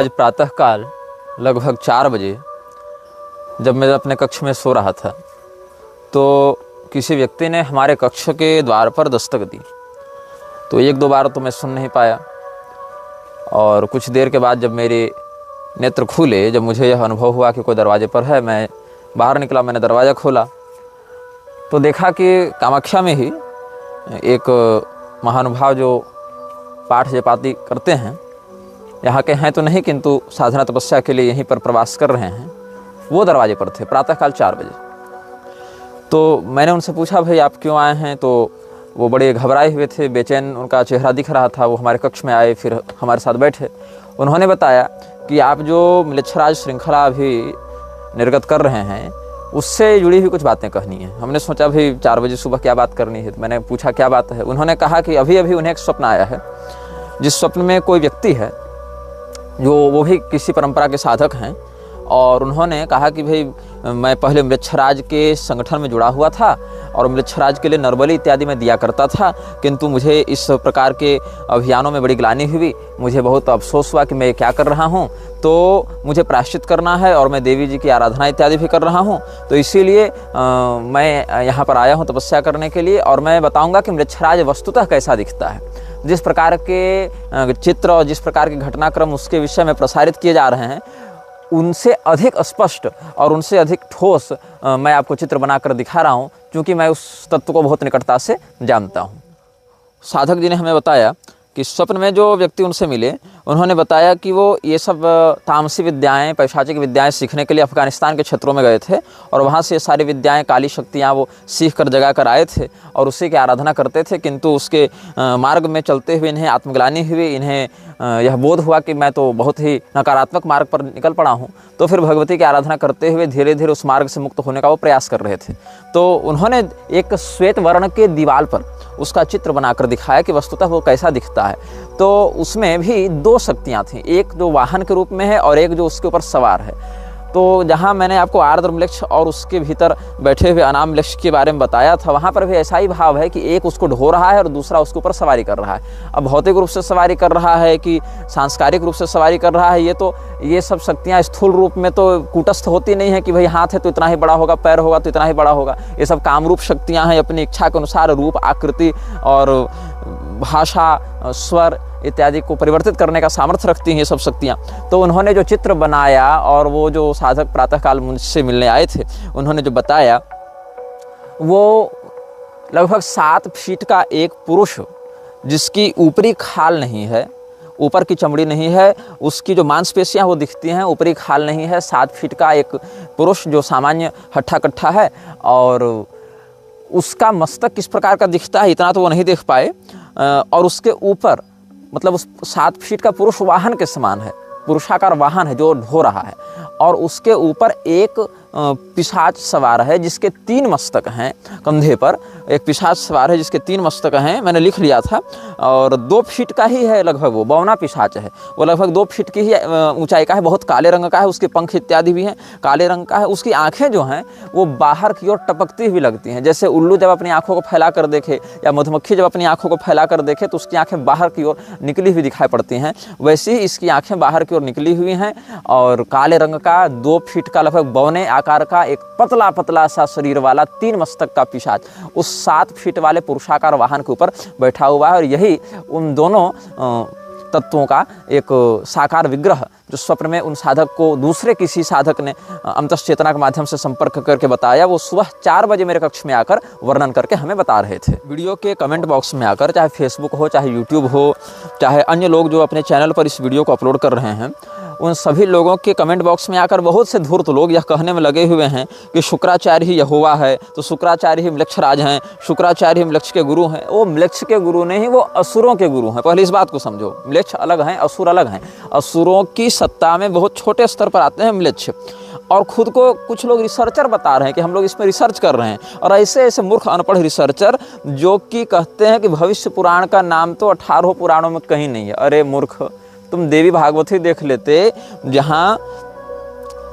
आज प्रातःकाल लगभग 4 बजे जब मैं अपने कक्ष में सो रहा था तो किसी व्यक्ति ने हमारे कक्ष के द्वार पर दस्तक दी। तो 1-2 बार तो मैं सुन नहीं पाया और कुछ देर के बाद जब मेरे नेत्र खुले, जब मुझे यह अनुभव हुआ कि कोई दरवाजे पर है, मैं बाहर निकला। मैंने दरवाज़ा खोला तो देखा कि कामाख्या में ही एक महानुभाव जो पाठ जपाति करते हैं, यहाँ के हैं तो नहीं किंतु साधना तपस्या के लिए यहीं पर प्रवास कर रहे हैं, वो दरवाजे पर थे प्रातःकाल 4 बजे। तो मैंने उनसे पूछा, भाई आप क्यों आए हैं? तो वो बड़े घबराए हुए थे, बेचैन उनका चेहरा दिख रहा था। वो हमारे कक्ष में आए, फिर हमारे साथ बैठे। उन्होंने बताया कि आप जो म्लेच्छराज श्रृंखला अभी निर्गत कर रहे हैं उससे जुड़ी हुई कुछ बातें कहनी है। हमने सोचा भाई 4 बजे सुबह क्या बात करनी है, तो मैंने पूछा क्या बात है। उन्होंने कहा कि अभी अभी उन्हें एक स्वप्न आया है, जिस स्वप्न में कोई व्यक्ति है जो वो भी किसी परंपरा के साधक हैं, और उन्होंने कहा कि भाई मैं पहले म्लेच्छराज के संगठन में जुड़ा हुआ था और म्लेच्छराज के लिए नरबली इत्यादि में दिया करता था, किंतु मुझे इस प्रकार के अभियानों में बड़ी ग्लानि हुई। मुझे बहुत अफसोस हुआ कि मैं क्या कर रहा हूँ, तो मुझे प्रायश्चित करना है और मैं देवी जी की आराधना इत्यादि भी कर रहा हूँ। तो इसीलिए मैं यहाँ पर आया हूँ तपस्या करने के लिए, और मैं बताऊँगा कि म्लेच्छराज वस्तुतः कैसा दिखता है। जिस प्रकार के चित्र और जिस प्रकार के घटनाक्रम उसके विषय में प्रसारित किए जा रहे हैं, उनसे अधिक स्पष्ट और उनसे अधिक ठोस मैं आपको चित्र बनाकर दिखा रहा हूँ, क्योंकि मैं उस तत्व को बहुत निकटता से जानता हूँ। साधक जी ने हमें बताया कि स्वप्न में जो व्यक्ति उनसे मिले, उन्होंने बताया कि वो ये सब तामसी विद्याएं, पैशाचिक विद्याएं सीखने के लिए अफ़गानिस्तान के क्षेत्रों में गए थे, और वहाँ से सारी विद्याएं, काली शक्तियाँ वो सीख कर जगा कर आए थे और उसी की आराधना करते थे। किंतु उसके मार्ग में चलते हुए इन्हें आत्मग्लानि हुई, इन्हें यह बोध हुआ कि मैं तो बहुत ही नकारात्मक मार्ग पर निकल पड़ा हूँ। तो फिर भगवती की आराधना करते हुए धीरे धीरे उस मार्ग से मुक्त होने का वो प्रयास कर रहे थे। तो उन्होंने एक श्वेत वर्ण के दीवार पर उसका चित्र बनाकर दिखाया कि वस्तुतः वो कैसा दिखता है। तो उसमें भी 2 शक्तियाँ थीं, एक जो वाहन के रूप में है और एक जो उसके ऊपर सवार है। तो जहाँ मैंने आपको आर्द्र म्लेच्छ और उसके भीतर बैठे हुए अनाम म्लेच्छ के बारे में बताया था, वहाँ पर भी ऐसा ही भाव है कि एक उसको ढो रहा है और दूसरा उसके ऊपर सवारी कर रहा है। अब भौतिक रूप से सवारी कर रहा है कि सांस्कारिक रूप से सवारी कर रहा है, ये सब शक्तियाँ स्थूल रूप में तो कूटस्थ होती नहीं है कि भाई हाथ है तो इतना ही बड़ा होगा, पैर होगा तो इतना ही बड़ा होगा। ये सब कामरूप शक्तियाँ हैं, अपनी इच्छा के अनुसार रूप, आकृति और भाषा, स्वर इत्यादि को परिवर्तित करने का सामर्थ्य रखती हैं ये सब शक्तियाँ। तो उन्होंने जो चित्र बनाया और वो जो साधक प्रातःकाल मुझसे मिलने आए थे, उन्होंने जो बताया, वो लगभग 7 फीट का एक पुरुष, जिसकी ऊपरी खाल नहीं है, ऊपर की चमड़ी नहीं है, उसकी जो मांसपेशियाँ वो दिखती हैं, ऊपरी खाल नहीं है। 7 फीट का एक पुरुष जो सामान्य हट्ठा कट्ठा है, और उसका मस्तक किस प्रकार का दिखता है इतना तो वो नहीं देख पाए। और उसके ऊपर मतलब उस 7 फीट का पुरुष वाहन के समान है, पुरुषाकार वाहन है जो ढो रहा है, और उसके ऊपर एक पिशाच सवार है जिसके 3 मस्तक हैं कंधे पर। एक पिशाच सवार है जिसके 3 मस्तक हैं, मैंने लिख लिया था, और 2 फीट का ही है लगभग। वो बौना पिशाच है, वो लगभग 2 फीट की ही ऊंचाई का है, बहुत काले रंग का है, उसके पंख इत्यादि भी हैं काले रंग का है। उसकी आंखें जो हैं वो बाहर की ओर टपकती हुई लगती हैं, जैसे उल्लू जब अपनी आंखों को फैला कर देखे या मधुमक्खी जब अपनी आंखों को फैला कर देखे तो उसकी आंखें बाहर की ओर निकली हुई दिखाई पड़ती हैं, वैसे ही इसकी आंखें बाहर की ओर निकली हुई हैं। और काले रंग का 2 फीट का लगभग बौने आकार का एक पतला पतला सा शरीर वाला 3 मस्तक का पिशाच उस 7 फीट वाले पुरुषाकार वाहन के ऊपर बैठा हुआ है। और यही उन दोनों तत्वों का एक साकार विग्रह जो स्वप्न में उन साधक को दूसरे किसी साधक ने अंतश्चेतना के माध्यम से संपर्क करके बताया, वो सुबह 4 बजे मेरे कक्ष में आकर वर्णन करके हमें बता रहे थे। वीडियो के कमेंट बॉक्स में आकर, चाहे फेसबुक हो, चाहे यूट्यूब हो, चाहे अन्य लोग जो अपने चैनल पर इस वीडियो को अपलोड कर रहे हैं, उन सभी लोगों के कमेंट बॉक्स में आकर बहुत से धूर्त लोग यह कहने में लगे हुए हैं कि शुक्राचार्य ही यहोवा है, तो शुक्राचार्य ही म्लेच्छराज हैं, शुक्राचार्य ही म्लेच्छ के गुरु हैं। वो म्लेच्छ के गुरु नहीं, वो असुरों के गुरु हैं। पहले इस बात को समझो, म्लेच्छ अलग हैं, असुर अलग हैं। असुरों की सत्ता में बहुत छोटे स्तर पर आते हैं म्लेच्छ, और खुद को कुछ लोग रिसर्चर बता रहे हैं कि हम लोग इसमें रिसर्च कर रहे हैं। और ऐसे ऐसे मूर्ख अनपढ़ रिसर्चर जो कि कहते हैं कि भविष्य पुराण का नाम तो 18 पुराणों में कहीं नहीं है। अरे मूर्ख, तुम देवी भागवती देख लेते, जहाँ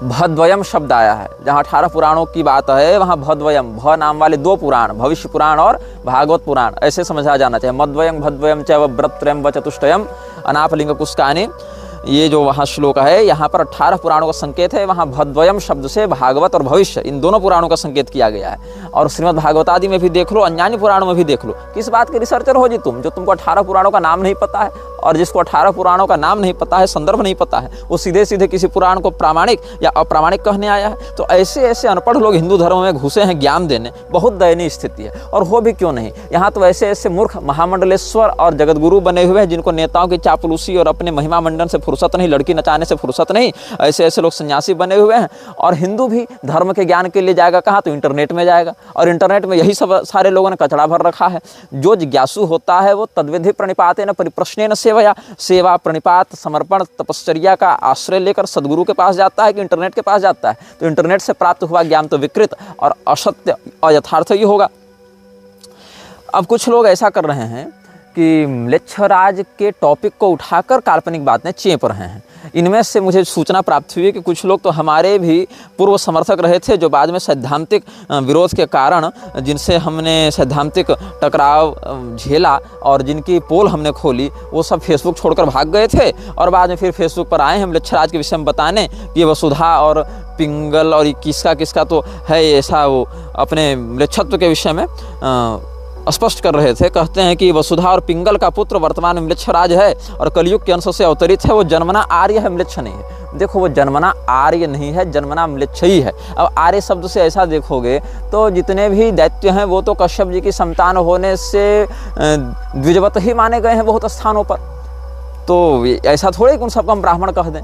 भद्वयम शब्द आया है, जहाँ 18 पुराणों की बात है, वहाँ भद्वयम, भ नाम वाले 2 पुराण, भविष्य पुराण और भागवत पुराण, ऐसे समझा जाना चाहिए। मद्वयम भद्वयम च व्रतत्रयम व चतुष्टयम अनापलिंग कुष्कानि ये जो वहाँ श्लोक है, यहाँ पर 18 पुराणों का संकेत है। वहाँ भद्वयम शब्द से भागवत और भविष्य इन दोनों पुराणों का संकेत किया गया है। और श्रीमद् भागवत आदि में भी देख लो, अन्यान्य पुराणों में भी देख लो। किस बात के रिसर्चर हो जी तुम, जो तुमको 18 पुराणों का नाम नहीं पता है? और जिसको 18 पुराणों का नाम नहीं पता है, संदर्भ नहीं पता है, वो सीधे सीधे किसी पुराण को प्रामाणिक या अप्रामाणिक कहने आया है। तो ऐसे ऐसे अनपढ़ लोग हिंदू धर्म में घुसे हैं ज्ञान देने। बहुत दयनीय स्थिति है। और हो भी क्यों नहीं, यहाँ तो ऐसे ऐसे मूर्ख महामंडलेश्वर और जगतगुरु बने हुए हैं जिनको नेताओं की चापलूसी और अपने महिमा मंडन से फुर्सत नहीं, लड़की नचाने से फुर्सत नहीं। ऐसे ऐसे लोग सन्यासी बने हुए हैं। और हिंदू भी धर्म के ज्ञान के लिए जाएगा कहाँ? तो इंटरनेट में जाएगा। और इंटरनेट में यही सब सारे लोगों ने कचड़ा भर रखा है। जो जिज्ञासु होता है वो तद्विधि प्रणिपातेन परिप्रश्नेन सेवया, सेवा प्रणिपात समर्पण तपश्चर्या का आश्रय लेकर सदगुरु के पास जाता है कि इंटरनेट के पास जाता है? तो इंटरनेट से प्राप्त हुआ ज्ञान तो विकृत और असत्य और यथार्थ ही होगा। अब कुछ लोग ऐसा कर रहे हैं कि म्लेच्छराज के टॉपिक को उठाकर काल्पनिक बातें चेप रहे हैं। इनमें से मुझे सूचना प्राप्त हुई कि कुछ लोग तो हमारे भी पूर्व समर्थक रहे थे, जो बाद में सैद्धांतिक विरोध के कारण, जिनसे हमने सैद्धांतिक टकराव झेला और जिनकी पोल हमने खोली, वो सब फेसबुक छोड़कर भाग गए थे। और बाद में फिर फेसबुक पर आए हैं म्लेच्छराज के विषय में बताने कि वसुधा और पिंगल और किसका किसका तो है ऐसा, वो अपने म्लेच्छत्व के विषय में स्पष्ट कर रहे थे। कहते हैं कि वसुधा और पिंगल का पुत्र वर्तमान में म्लेच्छराज है और कलयुग के अंश से अवतरित है। वो जन्मना आर्य है, म्लेच्छ नहीं है। देखो, वो जन्मना आर्य नहीं है, जन्मना म्लेच्छ ही है। अब आर्य शब्द से ऐसा देखोगे तो जितने भी दैत्य हैं वो तो कश्यप जी की संतान होने से द्विजवत ही माने गए हैं बहुत स्थानों पर। तो ऐसा थोड़े कि उन सबको हम ब्राह्मण कह दें।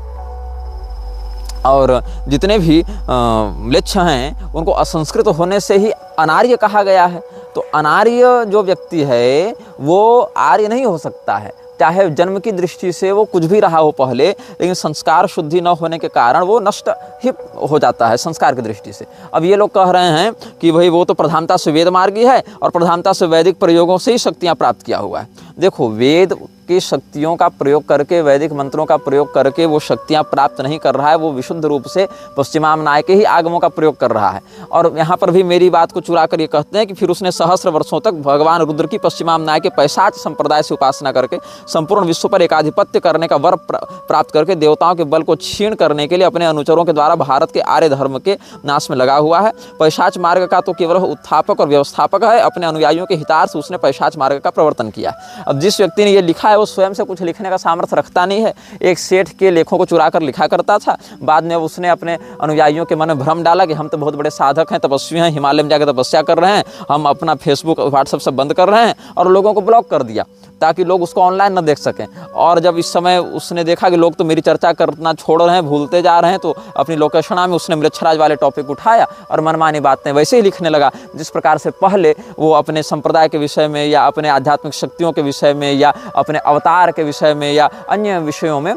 और जितने भी म्लेच्छ हैं उनको असंस्कृत होने से ही अनार्य कहा गया है। तो अनार्य जो व्यक्ति है वो आर्य नहीं हो सकता है, चाहे जन्म की दृष्टि से वो कुछ भी रहा हो पहले, लेकिन संस्कार शुद्धि न होने के कारण वो नष्ट ही हो जाता है संस्कार की दृष्टि से। अब ये लोग कह रहे हैं कि भाई वो तो प्रधानता से वेद मार्गी है और प्रधानता से वैदिक प्रयोगों से ही शक्तियाँ प्राप्त किया हुआ है। देखो, वेद की शक्तियों का प्रयोग करके, वैदिक मंत्रों का प्रयोग करके वो शक्तियाँ प्राप्त नहीं कर रहा है। वो विशुद्ध रूप से पश्चिमामनाय के ही आगमों का प्रयोग कर रहा है। और यहाँ पर भी मेरी बात को चुरा कर ये कहते हैं कि फिर उसने सहस्र वर्षों तक भगवान रुद्र की पश्चिमामनाय के पैशाच संप्रदाय से उपासना करके संपूर्ण विश्व पर एकाधिपत्य करने का वर प्राप्त करके देवताओं के बल को छीण करने के लिए अपने अनुचरों के द्वारा भारत के आर्य धर्म के नाश में लगा हुआ है। पैशाच मार्ग का तो केवल उत्थापक और व्यवस्थापक है। अपने अनुयायियों के हितार्थ उसने पैशाच मार्ग का प्रवर्तन किया। अब जिस व्यक्ति ने ये लिखा है वो स्वयं से कुछ लिखने का सामर्थ्य रखता नहीं है। एक सेठ के लेखों को चुरा कर लिखा करता था। बाद में उसने अपने अनुयायियों के मन में भ्रम डाला कि हम तो बहुत बड़े साधक हैं, तपस्वी हैं, हिमालय में जाकर तपस्या कर रहे हैं, हम अपना फेसबुक व्हाट्सएप सब बंद कर रहे हैं, और लोगों को ब्लॉक कर दिया ताकि लोग उसको ऑनलाइन न देख सकें। और जब इस समय उसने देखा कि लोग तो मेरी चर्चा करना छोड़ रहे हैं, भूलते जा रहे हैं, तो अपनी लोकेशना में उसने म्लेच्छराज वाले टॉपिक उठाया और मनमानी बातें वैसे ही लिखने लगा। जिस प्रकार से पहले वो अपने संप्रदाय के विषय में या अपने आध्यात्मिक शक्तियों के विषय में या अपने अवतार के विषय में या अन्य विषयों में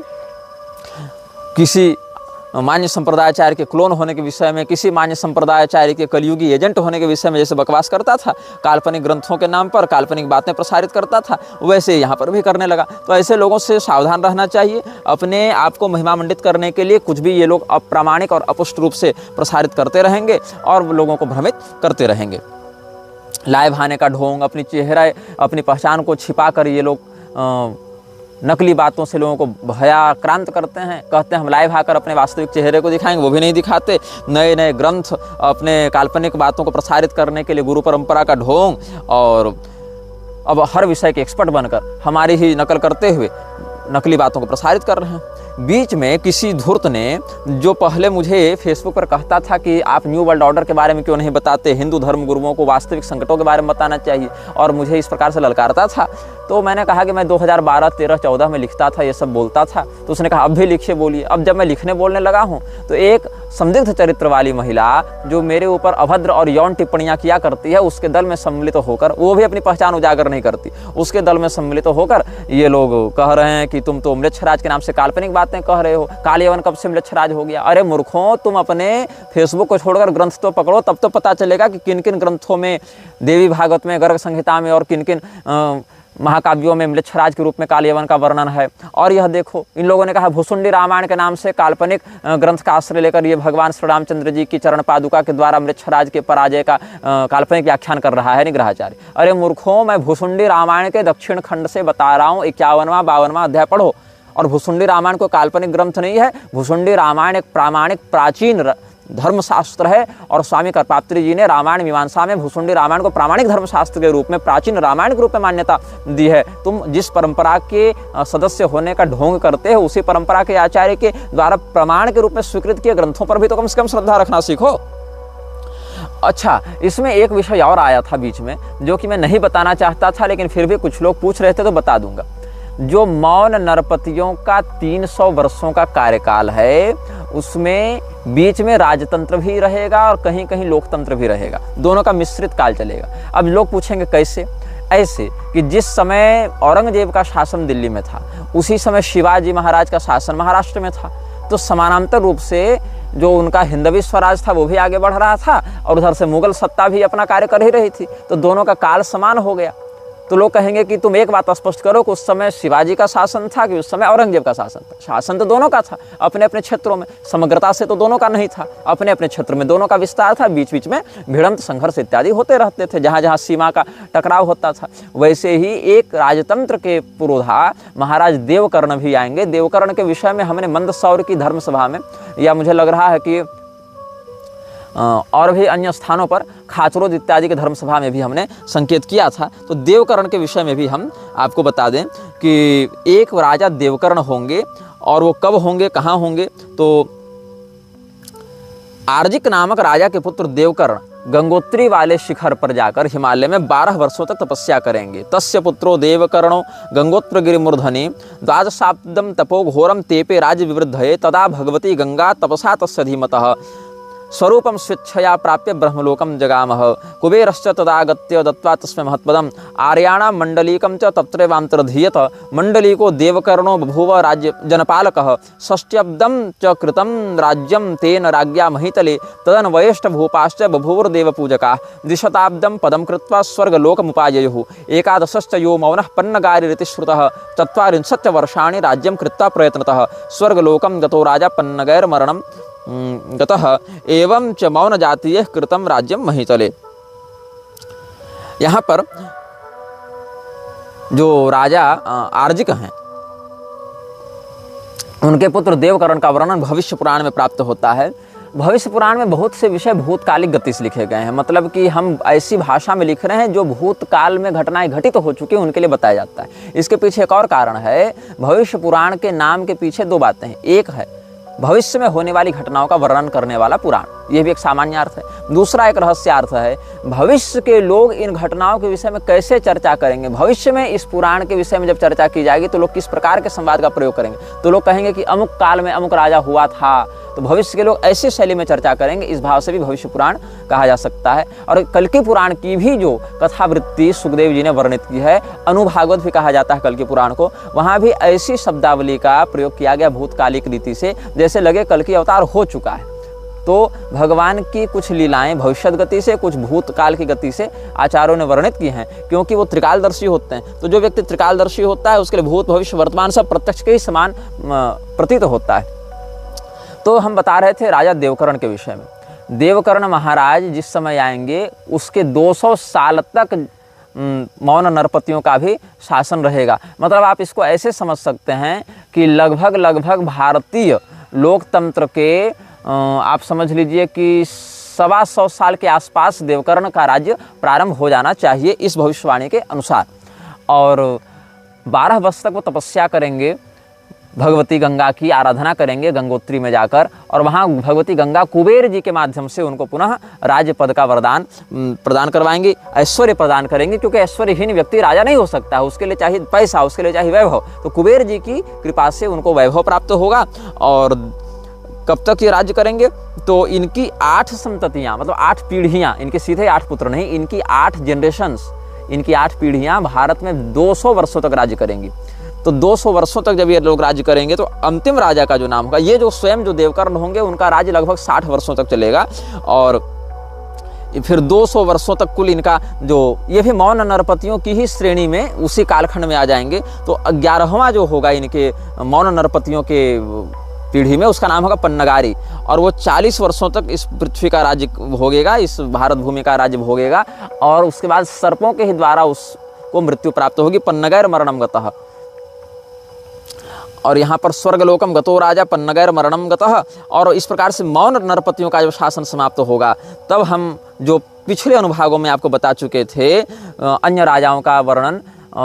किसी मान्य संप्रदायाचार्य के क्लोन होने के विषय में, किसी मान्य संप्रदायाचार्य के कलयुगी एजेंट होने के विषय में जैसे बकवास करता था, काल्पनिक ग्रंथों के नाम पर काल्पनिक बातें प्रसारित करता था, वैसे यहाँ पर भी करने लगा। तो ऐसे लोगों से सावधान रहना चाहिए। अपने आप को महिमामंडित करने के लिए कुछ भी ये लोग अप्रामाणिक और अपुष्ट रूप से प्रसारित करते रहेंगे और लोगों को भ्रमित करते रहेंगे। लाइव आने का ढोंग, अपनी चेहरा, अपनी पहचान को छिपा कर ये लोग नकली बातों से लोगों को भयाक्रांत करते हैं। कहते हैं हम लाइव आकर अपने वास्तविक चेहरे को दिखाएंगे, वो भी नहीं दिखाते। नए नए ग्रंथ, अपने काल्पनिक बातों को प्रसारित करने के लिए गुरु परंपरा का ढोंग, और अब हर विषय के एक्सपर्ट बनकर हमारी ही नकल करते हुए नकली बातों को प्रसारित कर रहे हैं। बीच में किसी धूर्त ने, जो पहले मुझे फेसबुक पर कहता था कि आप न्यू वर्ल्ड ऑर्डर के बारे में क्यों नहीं बताते, हिंदू धर्म गुरुओं को वास्तविक संकटों के बारे में बताना चाहिए, और मुझे इस प्रकार से ललकारता था, तो मैंने कहा कि मैं 2012, 13, 14 में लिखता था, ये सब बोलता था। तो उसने कहा अब भी लिखिए, बोलिए। अब जब मैं लिखने बोलने लगा हूँ तो एक संदिग्ध चरित्र वाली महिला जो मेरे ऊपर अभद्र और यौन टिप्पणियाँ किया करती है, उसके दल में सम्मिलित होकर, वो भी अपनी पहचान उजागर नहीं करती, उसके दल में सम्मिलित होकर ये लोग कह रहे हैं कि तुम तो म्लेच्छराज के नाम से काल्पनिक बातें कह रहे हो। काल यवन कब से म्लेच्छराज हो गया? अरे मूर्खों, तुम अपने फेसबुक को छोड़कर ग्रंथ तो पकड़ो, तब तो पता चलेगा कि किन किन ग्रंथों में, देवी भागवत में, गर्ग संहिता में और किन किन महाकाव्यों में म्लेच्छराज के रूप में काल यवन का वर्णन है। और यह देखो, इन लोगों ने कहा भुसुंडी रामायण के नाम से काल्पनिक ग्रंथ का आश्रय लेकर ये भगवान श्री रामचंद्र जी की चरण पादुका के द्वारा म्लेच्छराज के पराजय का काल्पनिक व्याख्यान कर रहा है निग्रहाचार्य। अरे मूर्खों, मैं भुसुंडी रामायण के दक्षिण खंड से बता रहा हूँ, 51वां 52वां अध्याय पढ़ो और भुसुंडी रामायण कोई काल्पनिक ग्रंथ नहीं है। भुसुंडी रामायण एक प्रामाणिक प्राचीन धर्मशास्त्र है और स्वामी करपात्री जी ने रामायण मीमांसा में भुसुंडी रामायण को प्रामाणिक धर्मशास्त्र के रूप में, प्राचीन रामायण के रूप में मान्यता दी है। तुम जिस परंपरा के सदस्य होने का ढोंग करते हो, उसी परंपरा के आचार्य के द्वारा प्रमाण के रूप में स्वीकृत किए ग्रंथों पर भी तो कम से कम श्रद्धा रखना सीखो। अच्छा, इसमें एक विषय और आया था बीच में जो कि मैं नहीं बताना चाहता था, लेकिन फिर भी कुछ लोग पूछ रहे थे तो बता दूंगा। जो मौन नरपतियों का 300 वर्षों का कार्यकाल है, उसमें बीच में राजतंत्र भी रहेगा और कहीं कहीं लोकतंत्र भी रहेगा, दोनों का मिश्रित काल चलेगा। अब लोग पूछेंगे कैसे? ऐसे कि जिस समय औरंगजेब का शासन दिल्ली में था, उसी समय शिवाजी महाराज का शासन महाराष्ट्र में था, तो समानांतर रूप से जो उनका हिंदवी स्वराज था वो भी आगे बढ़ रहा था और उधर से मुगल सत्ता भी अपना कार्य कर ही रही थी, तो दोनों का काल समान हो गया। तो लोग कहेंगे कि तुम एक बात स्पष्ट करो कि उस समय शिवाजी का शासन था कि उस समय औरंगजेब का शासन था? शासन तो दोनों का था, अपने अपने क्षेत्रों में, समग्रता से तो दोनों का नहीं था, अपने अपने क्षेत्र में दोनों का विस्तार था, बीच बीच में भिड़ंत संघर्ष इत्यादि होते रहते थे, जहाँ जहाँ सीमा का टकराव होता था। वैसे ही एक राजतंत्र के पुरोधा महाराज देवकर्ण भी आएंगे। देवकर्ण के विषय में हमने मंदसौर की धर्मसभा में, या मुझे लग रहा है कि और भी अन्य स्थानों पर खाचरोद इत्यादि के धर्मसभा में भी हमने संकेत किया था। तो देवकर्ण के विषय में भी हम आपको बता दें कि एक राजा देवकर्ण होंगे, और वो कब होंगे, कहाँ होंगे? तो आर्जिक नामक राजा के पुत्र देवकर्ण गंगोत्री वाले शिखर पर जाकर हिमालय में 12 वर्षों तक तपस्या करेंगे। तस्य पुत्रो देवकर्णो गंगोत्रगिरि मूर्धनि द्वादशाब्दं तपो घोरम तेपे राज्य विवृद्धये तदा भगवती गंगा तपसा तस्य धीमतः स्वरूपम स्वेच्छया प्राप्य ब्रह्मलोकम जगामः कुबेरश्च तदागत्य दत्त्वा तस्मै महत्पदम् आर्याणां मण्डलीकं च तत्रैवान्तर्धीयत मण्डलीको देवकर्णो बभूव राज्य जनपालकः षष्ट्यब्दं च कृतं राज्यं तेन राज्ञा महीतले तदन्वयेष्ट भूपाश्च बभूवुर्देवपूजकाः द्विशताब्दं पदं कृत्वा स्वर्गलोकमुपाययुः एकादशश्च यो मौनः पन्नगारिरिति श्रुतः 40 वर्षाणि राज्यं कृत्वा प्रयत्नतः स्वर्गलोकं गतो राजा पन्नगैर्मरणं गतः एवं च मौन जातीय कृतम राज्यम महीतले। यहाँ पर जो राजा आर्जिक हैं, उनके पुत्र देवकर्ण का वर्णन भविष्य पुराण में प्राप्त होता है। भविष्य पुराण में बहुत से विषय भूतकालिक गति से लिखे गए हैं, मतलब कि हम ऐसी भाषा में लिख रहे हैं जो भूतकाल में घटनाएं घटित हो चुकी हैं उनके लिए बताया जाता है। इसके पीछे एक और कारण है। भविष्य पुराण के नाम के पीछे दो बातें हैं। एक है भविष्य में होने वाली घटनाओं का वर्णन करने वाला पुराण, यह भी एक सामान्य अर्थ है। दूसरा एक रहस्यार्थ है, भविष्य के लोग इन घटनाओं के विषय में कैसे चर्चा करेंगे। भविष्य में इस पुराण के विषय में जब चर्चा की जाएगी तो लोग किस प्रकार के संवाद का प्रयोग करेंगे। तो लोग कहेंगे कि अमुक काल में अमुक राजा हुआ था, तो भविष्य के लोग ऐसी शैली में चर्चा करेंगे। इस भाव से भी भविष्य पुराण कहा जा सकता है। और कल्कि पुराण की भी जो कथावृत्ति सुखदेव जी ने वर्णित की है, अनुभागवत भी कहा जाता है कल्कि पुराण को, वहाँ भी ऐसी शब्दावली का प्रयोग किया गया भूतकालिक रीति से, जैसे लगे कल्कि अवतार हो चुका है। तो भगवान की कुछ लीलाएं भविष्यत गति से, कुछ भूतकाल की गति से आचार्यों ने वर्णित की हैं, क्योंकि वो त्रिकालदर्शी होते हैं। तो जो व्यक्ति त्रिकालदर्शी होता है उसके लिए भूत भविष्य वर्तमान सब प्रत्यक्ष के ही समान प्रतीत होता है। तो हम बता रहे थे राजा देवकर्ण के विषय में। देवकर्ण महाराज जिस समय आएंगे उसके 200 साल तक मौन नरपतियों का भी शासन रहेगा। मतलब आप इसको ऐसे समझ सकते हैं कि लगभग भारतीय लोकतंत्र के आप समझ लीजिए कि 125 साल के आसपास देवकर्ण का राज्य प्रारंभ हो जाना चाहिए इस भविष्यवाणी के अनुसार। और 12 वर्ष तक वो तपस्या करेंगे, भगवती गंगा की आराधना करेंगे गंगोत्री में जाकर, और वहाँ भगवती गंगा कुबेर जी के माध्यम से उनको पुनः राज्य पद का वरदान प्रदान करवाएंगे, ऐश्वर्य प्रदान करेंगे, क्योंकि ऐश्वर्यहीन व्यक्ति राजा नहीं हो सकता है, उसके लिए चाहिए पैसा, उसके लिए चाहिए वैभव। तो कुबेर जी की कृपा से उनको वैभव प्राप्त होगा। और कब तक ये राज्य करेंगे? तो इनकी 8 संततियाँ, मतलब 8 पीढ़ियाँ, इनके सीधे 8 पुत्र नहीं, इनकी 8 जनरेशन्स, इनकी 8 पीढ़ियाँ भारत में 200 वर्षों तक राज्य करेंगी। तो 200 वर्षों तक जब ये लोग राज्य करेंगे तो अंतिम राजा का जो नाम होगा, ये जो स्वयं जो देवकर्ण होंगे उनका राज्य लगभग 60 वर्षों तक चलेगा। और फिर 200 वर्षों तक कुल इनका जो, ये भी मौन नरपतियों की ही श्रेणी में उसी कालखंड में आ जाएंगे। तो 11वां जो होगा इनके मौन नरपतियों के पीढ़ी में, उसका नाम होगा पन्नगारी, और वो 40 वर्षों तक इस पृथ्वी का राज्य भोगेगा, इस भारत भूमि का राज्य भोगेगा। और उसके बाद सर्पों के ही द्वारा उसको मृत्यु प्राप्त होगी, पन्नगैर मरणम गतः। और यहाँ पर स्वर्गलोकम गतो राजा पन्नगैर मरणम गतः, और इस प्रकार से मौन नरपतियों का जब शासन समाप्त होगा तब हम जो पिछले अनुभागों में आपको बता चुके थे अन्य राजाओं का वर्णन,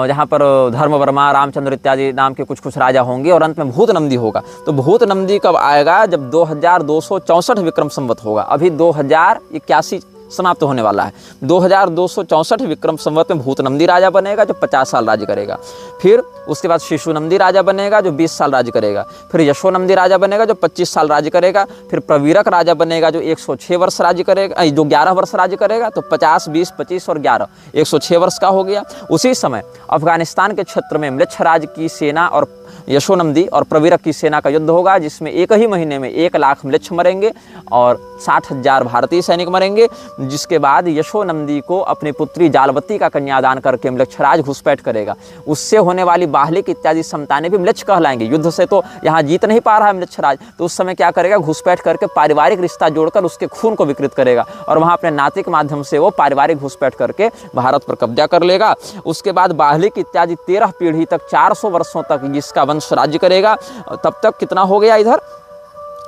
जहाँ पर धर्मवर्मा, रामचंद्र इत्यादि नाम के कुछ राजा होंगे और अंत में भूत नंदी होगा। तो भूत नंदी कब आएगा? जब 2264 विक्रम संवत होगा। अभी 2081 समाप्त होने वाला है। 2264 विक्रम संवत में भूत नंदी राजा बनेगा जो 50 साल राज्य करेगा। फिर उसके बाद शिशु नंदी राजा बनेगा जो 20 साल राज्य करेगा। फिर यशो नंदी राजा बनेगा जो 25 साल राज्य करेगा। फिर प्रवीरक राजा बनेगा जो 106 वर्ष राज्य करेगा, जो 11 वर्ष राज्य करेगा। तो 50, 20, 25 और 11, 106 वर्ष का हो गया। उसी समय अफगानिस्तान के क्षेत्र में म्लेच्छराज की सेना और यशोनंदी और प्रवीरक की सेना का युद्ध होगा, जिसमें एक ही महीने में 1 लाख म्लेच्छ मरेंगे और 60,000 भारतीय सैनिक मरेंगे। जिसके बाद यशोनंदी को अपनी पुत्री जालवती का कन्यादान करके म्लेच्छराज घुसपैठ करेगा। उससे होने वाली बाहलिक इत्यादि संतानें भी म्लेच्छ कहलाएंगे। युद्ध से तो यहाँ जीत नहीं पा रहा है म्लेच्छराज, तो उस समय क्या करेगा? घुसपैठ करके पारिवारिक रिश्ता जोड़कर उसके खून को विकृत करेगा और वहाँ अपने नाते के माध्यम से वो पारिवारिक घुसपैठ करके भारत पर कब्जा कर लेगा। उसके बाद बाहलिक इत्यादि 13 पीढ़ी तक 400 वर्षों तक जिसका वंश राज्य करेगा। तब तक कितना हो गया? इधर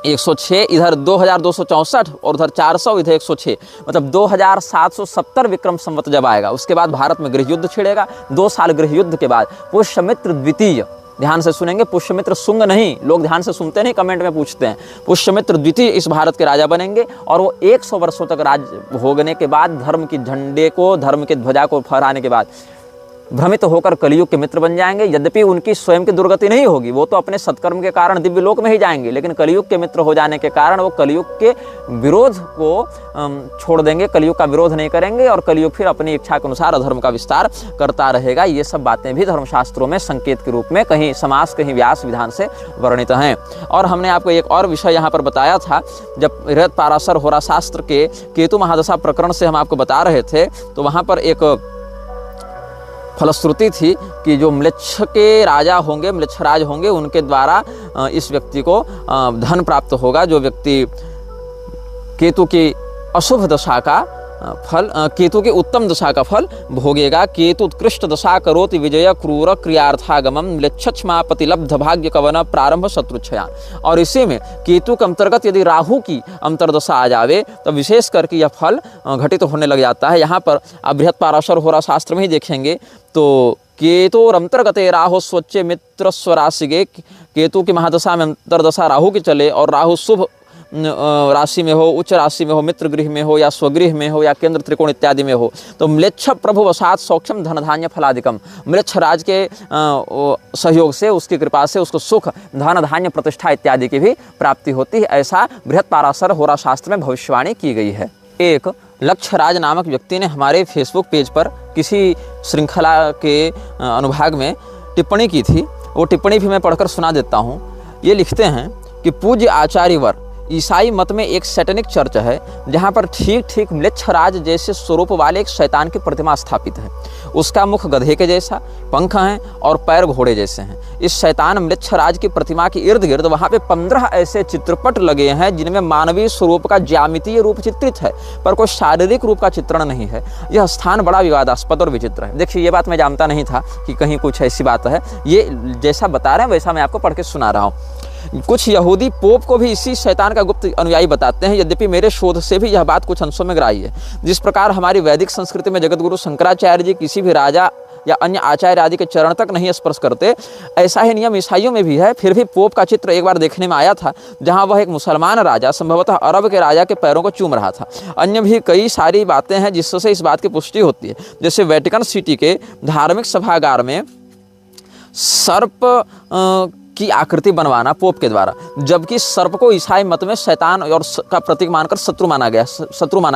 106, इधर 2264 और उधर 400, इधर 106, मतलब 2770 विक्रम संवत जब आएगा। उसके बाद भारत में गृह युद्ध छिड़ेगा। 2 साल गृह युद्ध के बाद पुष्यमित्र द्वितीय, ध्यान से सुनेंगे, पुष्यमित्र शुंग नहीं, लोग ध्यान से सुनते नहीं, कमेंट में पूछते हैं। पुष्यमित्र द्वितीय इस भारत के राजा बनेंगे और वो 100 वर्षों तक राज भोगने के बाद, धर्म की झंडे को, धर्म के ध्वजा को फहराने के बाद भ्रमित होकर कलयुग के मित्र बन जाएंगे। यद्यपि उनकी स्वयं की दुर्गति नहीं होगी, वो तो अपने सत्कर्म के कारण दिव्य लोक में ही जाएंगे, लेकिन कलयुग के मित्र हो जाने के कारण वो कलयुग के विरोध को छोड़ देंगे, कलयुग का विरोध नहीं करेंगे और कलयुग फिर अपनी इच्छा के अनुसार अधर्म का विस्तार करता रहेगा। ये सब बातें भी धर्मशास्त्रों में संकेत के रूप में कहीं समास, कहीं व्यास विधान से वर्णित हैं। और हमने आपको एक और विषय यहाँ पर बताया था, जब बृहद पाराशर होरा शास्त्र के केतु महादशा प्रकरण से हम आपको बता रहे थे, तो वहाँ पर एक फलश्रुति थी कि जो म्लेच्छ के राजा होंगे, म्लेच्छराज होंगे, उनके द्वारा इस व्यक्ति को धन प्राप्त होगा। जो व्यक्ति केतु की अशुभ दशा का फल, केतु की उत्तम दशा का फल भोगेगा। केतु उत्कृष्ट दशा करोति विजय क्रूर क्रियार्थागमम म्लेच्छमापति लब्ध भाग्य कवन प्रारंभ शत्रुच्छयान। और इसी में केतु के अंतर्गत यदि राहु की अंतर्दशा आ जावे तो विशेष करके यह फल घटित होने लग जाता है। यहाँ पर आप बृहद पाराशर होरा शास्त्र में ही देखेंगे तो केतु अंतर्गते राहु स्वच्छ मित्र स्वराशिगे, केतु की महादशा में अंतर्दशा राहु की चले और राहु शुभ राशि में हो, उच्च राशि में हो, मित्र गृह में हो या स्वगृह में हो या केंद्र त्रिकोण इत्यादि में हो, तो म्लेच्छ प्रभु वसात सौक्षम धन धान्य फलादिकम, म्लेच्छ राज के सहयोग से, उसकी कृपा से उसको सुख, धन धान्य, प्रतिष्ठा इत्यादि की भी प्राप्ति होती है। ऐसा बृहद पाराशर होरा शास्त्र में भविष्यवाणी की गई है। एक लक्ष्यराज नामक व्यक्ति ने हमारे फेसबुक पेज पर किसी श्रृंखला के अनुभाग में टिप्पणी की थी। वो टिप्पणी भी मैं पढ़कर सुना देता हूँ। ये लिखते हैं कि पूज्य आचार्यवर, ईसाई मत में एक सैटेनिक चर्च है जहाँ पर ठीक ठीक म्लेच्छराज जैसे स्वरूप वाले एक शैतान की प्रतिमा स्थापित है। उसका मुख गधे के जैसा, पंख हैं और पैर घोड़े जैसे हैं। इस शैतान म्लेच्छराज की प्रतिमा के इर्द गिर्द वहाँ पे 15 ऐसे चित्रपट लगे हैं जिनमें मानवीय स्वरूप का ज्यामितीय रूप चित्रित है, पर कोई शारीरिक रूप का चित्रण नहीं है। यह स्थान बड़ा विवादास्पद और विचित्र है। देखिए, ये बात मैं जानता नहीं था कि कहीं कुछ ऐसी बात है। ये जैसा बता रहे हैं वैसा मैं आपको पढ़ के सुना रहा हूँ। कुछ यहूदी पोप को भी इसी शैतान का गुप्त अनुयायी बताते हैं, यद्यपि मेरे शोध से भी यह बात कुछ अंशों में ग्राह्य है। जिस प्रकार हमारी वैदिक संस्कृति में जगतगुरु शंकराचार्य जी किसी भी राजा या अन्य आचार्य आदि के चरण तक नहीं स्पर्श करते, ऐसा ही नियम ईसाइयों में भी है। फिर भी पोप का चित्र एक बार देखने में आया था जहां वह एक मुसलमान राजा, संभवतः अरब के राजा के पैरों को चूम रहा था। अन्य भी कई सारी बातें हैं जिससे इस बात की पुष्टि होती है। जैसे वेटिकन सिटी के धार्मिक सभागार में सर्प की आकृति बनवाना पोप के द्वारा, जबकि सर्प को ईसाई मत में शैतान और का प्रतीक मानकर शत्रु माना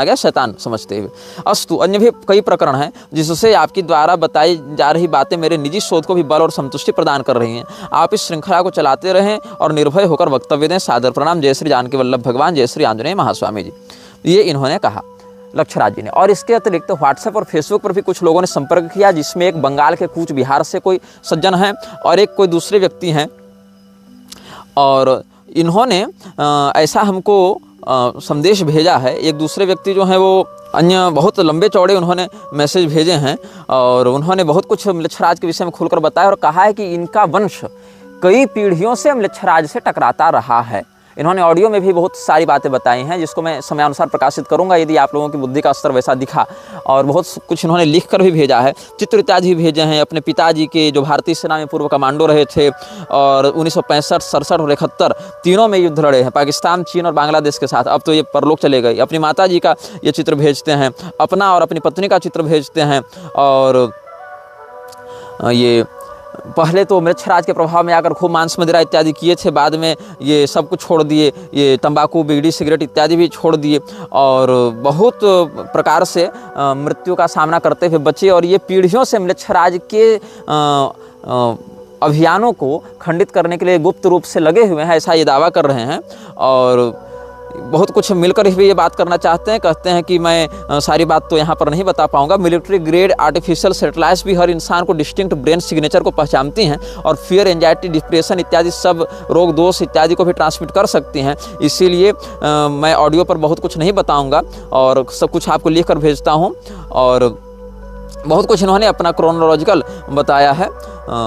गया, शैतान समझते हुए। अस्तु, अन्य भी कई प्रकरण हैं जिससे आपकी द्वारा बताई जा रही बातें मेरे निजी शोध को भी बल और संतुष्टि प्रदान कर रही हैं। आप इस श्रृंखला को चलाते रहें और निर्भय होकर वक्तव्य दें। सादर प्रणाम। जय श्री जानकी वल्लभ भगवान, जय श्री आंजनेय महास्वामी जी। ये इन्होंने कहा लक्ष्यराज जी ने। और इसके अतिरिक्त व्हाट्सएप और फेसबुक पर भी कुछ लोगों ने संपर्क किया, जिसमें एक बंगाल के कूच बिहार से कोई सज्जन है और एक कोई दूसरे व्यक्ति हैं। और इन्होंने ऐसा हमको संदेश भेजा है। एक दूसरे व्यक्ति जो हैं वो अन्य बहुत लंबे चौड़े उन्होंने मैसेज भेजे हैं और उन्होंने बहुत कुछ म्लेच्छराज के विषय में खुलकर बताया और कहा है कि इनका वंश कई पीढ़ियों से म्लेच्छराज से टकराता रहा है। इन्होंने ऑडियो में भी बहुत सारी बातें बताई हैं, जिसको मैं समयानुसार प्रकाशित करूंगा यदि आप लोगों की बुद्धि का स्तर वैसा दिखा। और बहुत कुछ इन्होंने लिख कर भी भेजा है, चित्र इत्यादि भी भेजे हैं। अपने पिताजी के जो भारतीय सेना में पूर्व कमांडो रहे थे और 1965, 67 और 71 तीनों में युद्ध लड़े हैं, पाकिस्तान, चीन और बांग्लादेश के साथ। अब तो ये परलोक चले गए। अपनी माता जी का ये चित्र भेजते हैं, अपना और अपनी पत्नी का चित्र भेजते हैं। और ये पहले तो म्लेच्छराज के प्रभाव में आकर खूब मांस मदिरा इत्यादि किए थे, बाद में ये सब कुछ छोड़ दिए, ये तंबाकू, बीड़ी, सिगरेट इत्यादि भी छोड़ दिए और बहुत प्रकार से मृत्यु का सामना करते हुए बचे। और ये पीढ़ियों से म्लेच्छराज के अभियानों को खंडित करने के लिए गुप्त रूप से लगे हुए हैं, ऐसा ये दावा कर रहे हैं। और बहुत कुछ मिलकर भी ये बात करना चाहते हैं। कहते हैं कि मैं सारी बात तो यहाँ पर नहीं बता पाऊंगा। मिलिट्री ग्रेड आर्टिफिशियल सैटेलाइट्स भी हर इंसान को डिस्टिंक्ट ब्रेन सिग्नेचर को पहचानती हैं और फियर, एंजाइटी, डिप्रेशन इत्यादि सब रोग दोष इत्यादि को भी ट्रांसमिट कर सकती हैं। इसीलिए मैं ऑडियो पर बहुत कुछ नहीं बताऊँगा और सब कुछ आपको लिख कर भेजता हूँ। और बहुत कुछ इन्होंने अपना क्रोनोलॉजिकल बताया है।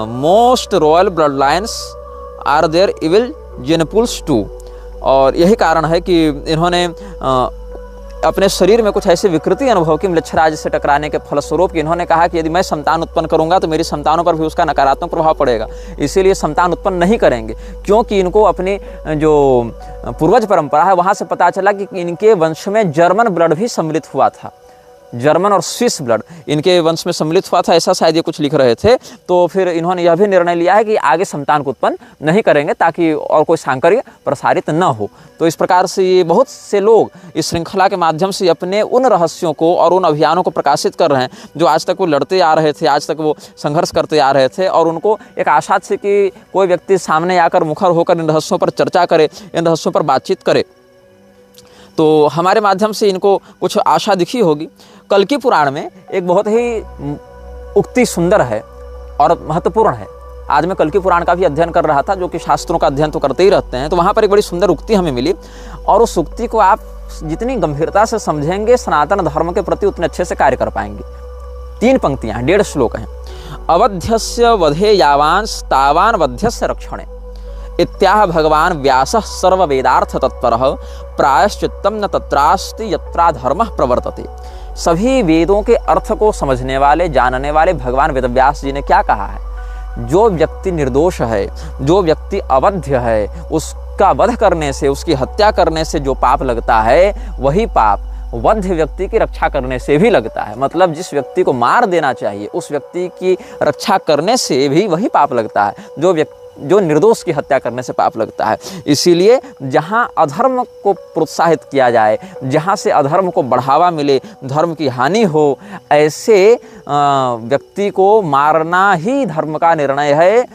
Most royal blood lines are their evil gene pools too. और यही कारण है कि इन्होंने अपने शरीर में कुछ ऐसी विकृति अनुभव की म्लेच्छराज से टकराने के फलस्वरूप कि इन्होंने कहा कि यदि मैं संतान उत्पन्न करूंगा तो मेरी संतानों पर भी उसका नकारात्मक प्रभाव पड़ेगा, इसीलिए संतान उत्पन्न नहीं करेंगे। क्योंकि इनको अपनी जो पूर्वज परंपरा है वहाँ से पता चला कि इनके वंश में जर्मन ब्लड भी सम्मिलित हुआ था, जर्मन और स्विस ब्लड इनके वंश में सम्मिलित हुआ था, ऐसा शायद ये कुछ लिख रहे थे। तो फिर इन्होंने यह भी निर्णय लिया है कि आगे संतान को उत्पन्न नहीं करेंगे ताकि और कोई सांकर्य प्रसारित न हो। तो इस प्रकार से ये बहुत से लोग इस श्रृंखला के माध्यम से अपने उन रहस्यों को और उन अभियानों को प्रकाशित कर रहे हैं जो आज तक वो लड़ते आ रहे थे, आज तक वो संघर्ष करते आ रहे थे। और उनको एक आशा थी कि कोई व्यक्ति सामने आकर मुखर होकर इन रहस्यों पर चर्चा करे, इन रहस्यों पर बातचीत करे। तो हमारे माध्यम से इनको कुछ आशा दिखी होगी। कल्कि पुराण में एक बहुत ही उक्ति सुंदर है और महत्वपूर्ण है। आज मैं कल्कि पुराण का भी अध्ययन कर रहा था, जो कि शास्त्रों का अध्ययन तो करते ही रहते हैं। तो वहाँ पर एक बड़ी सुंदर उक्ति हमें मिली और उस उक्ति को आप जितनी गंभीरता से समझेंगे सनातन धर्म के प्रति उतने अच्छे से कार्य कर पाएंगे। 3 पंक्तियाँ, 1.5 श्लोक हैं। अवध्यस्य वधे यावांस तावान वध्यस्य रक्षणे इत्याह भगवान व्यासः सर्व वेदार्थ तत्परः प्रायश्चित्तम न तत्रास्ति यत्रा धर्मः प्रवर्तते। सभी वेदों के अर्थ को समझने वाले, जानने वाले भगवान वेदव्यास जी ने क्या कहा है? जो व्यक्ति निर्दोष है, जो व्यक्ति अवध्य है, उसका वध करने से, उसकी हत्या करने से जो पाप लगता है वही पाप वध्य व्यक्ति की रक्षा करने से भी लगता है। मतलब जिस व्यक्ति को मार देना चाहिए उस व्यक्ति की रक्षा करने से भी वही पाप लगता है जो निर्दोष की हत्या करने से पाप लगता है। इसीलिए जहाँ अधर्म को प्रोत्साहित किया जाए, जहाँ से अधर्म को बढ़ावा मिले, धर्म की हानि हो, ऐसे व्यक्ति को मारना ही धर्म का निर्णय है।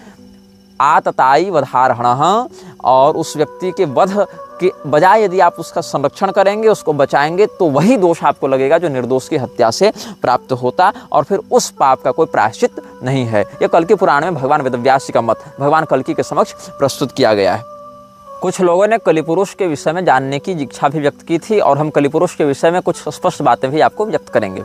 आतताई वधारणः, और उस व्यक्ति के वध के बजाय यदि आप उसका संरक्षण करेंगे, उसको बचाएंगे, तो वही दोष आपको लगेगा जो निर्दोष की हत्या से प्राप्त होता, और फिर उस पाप का कोई प्रायश्चित नहीं है। यह कल्कि पुराण में भगवान वेदव्यास जी का मत भगवान कल्कि के समक्ष प्रस्तुत किया गया है। कुछ लोगों ने कलिपुरुष के विषय में जानने की इच्छा भी व्यक्त की थी और हम कलिपुरुष के विषय में कुछ स्पष्ट बातें भी आपको व्यक्त करेंगे।